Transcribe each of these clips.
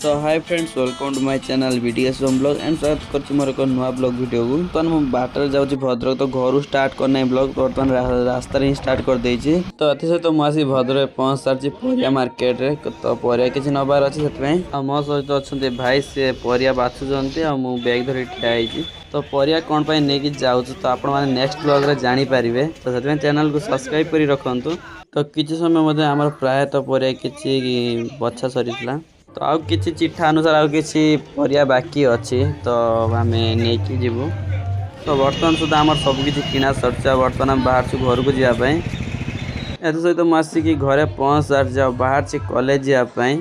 तो hi friends welcome to my channel BDS home blog and स्वागत कर मोर एक नुआ ब्लॉग वीडियो को तो मैं बाटर जाऊँगी भद्रक तो घर स्टार्ट करना ब्लॉग बर्तमान रास्तार ही स्टार्ट कर देछि तो एथि सहित मुझे भद्रक पहुँच सारी परिया मार्केट रे तो परिया किसी नबार अच्छे से मो सहित अच्छा भाई सी परिया बाछुंट आ मु बैग धरी ठिया तो परिया कौन पर नहीं जाऊँ तो आपण मैंने नेक्स्ट ब्लॉग रे जानीपारे तो से चैनल को सब्सक्राइब कर रखु तो किसी समय आम प्रायतः परिया कि बछा सरी तो आउ किसी चिठा अनुसार आउ किसी परिया बाकी अच्छी तो आम नहीं जीवु तो बर्तमान सुधा आम सबकि किना सरचा बर्तमान आम बाहर घर को जावाई ए सहित मुझे घरे पहुँच सारी बाहर कॉलेज जावाई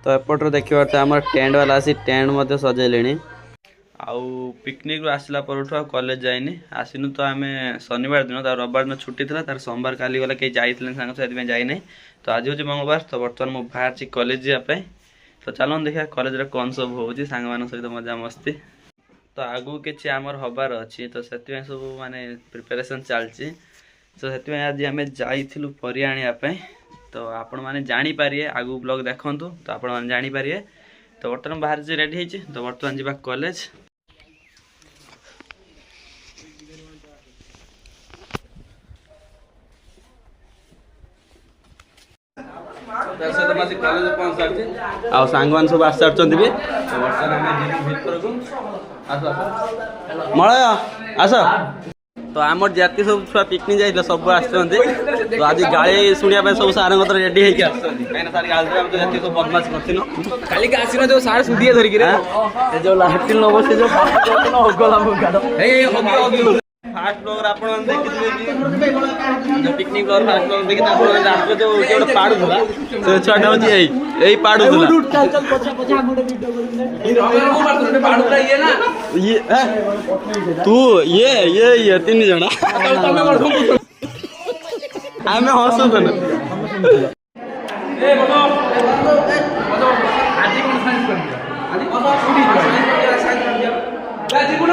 तो एपटर देखिए आम टेंट वाला आसी टेंट सजेले आउ पिकनिक आसला पर कॉलेज जाइनी आसनु तो आम शनिवार दिन तार रविवार दिन छुट्टी था तार सोमवार काली गला कहीं जाइए सांग जाइना तो आज हूँ मंगलवार तो बर्तमान मुझे बाहर कॉलेज जावाई तो चलो देखा कॉलेज रे कौन सब होची सांग मान सहित मजा मस्ती तो आगु किछि आमर हबार अछि तो सेति सब माने प्रिपरेशन चलछि तो सेति आज आमे जाइथिलु परिया आनिया पे तो आपण माने जानि पारिए आगु ब्लॉग देखंतु तो आपण माने जानि पारिए तो बर्तमान बाहर जे रेडी हेछि तो बर्तमान जिबा कॉलेज कॉलेज पहुँच सारी आ सांग मान सब आस सारी भी मलय आस तो आम जाति सब छुआ पिकनिक जाइए सब आस तो आज गाड़ी शुणा सब सार रेडी होगी आस सब बदमाश कर आसन जो सार सुधिए धरिक जो लाट्रिन नब से जो फास्ट ब्लॉगर आपण देखिए जो पिकनिक ब्लॉगर फास्ट ब्लॉगर देखि आपण रात जो गोटे पाडुला से छाटा होची एई पाडुला चल चल पछा पछा गोटे वीडियो कर को मारतो पाडुला ये ना ये तू ये तीन जना तमे मारतो आमे हसो तन ए बोलो आज कोन साइंस कर दिया आज कोन साइंस कर दिया आज कोन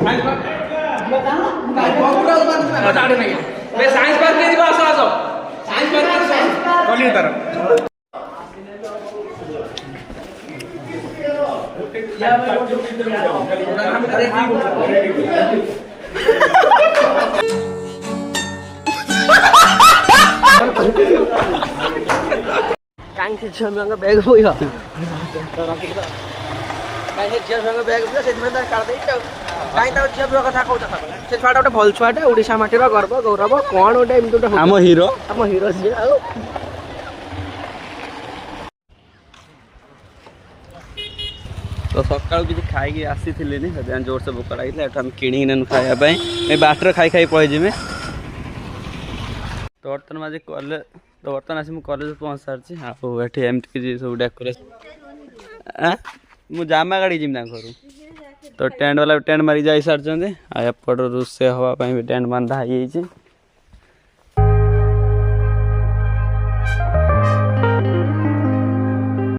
साइंस कर साइंस पार्क के दिबा आसो आसो साइंस पार्क कली तार कांग से छमंग बैग होया काहे झिया संग बैग पुरा से में काट दे काहे ता झिया पुरा कथा कहता से छुआटा गोटे भल छुआटा ओडिसा माटीर गर्व गौरव कोन गोटे एम गोटे हम हीरो से आ तो सकाळ किसी खाई आसी थिले नि से जोर से भूख लागिला एठा हम किणी न खाया पई मैं बाटर खाई खाई पळै जिमे तो बर्तन माजे कॉलेज तो बर्तन आसी मु कॉलेज पहुंच सारछि आ एठी एमटी के सब डेकोरेशन आ मु जामा गाड़ी जिम घर तो टेंट वाला टेंट मारी जाई सारछन एपट रोषे हवा भी टेंट बांधा हो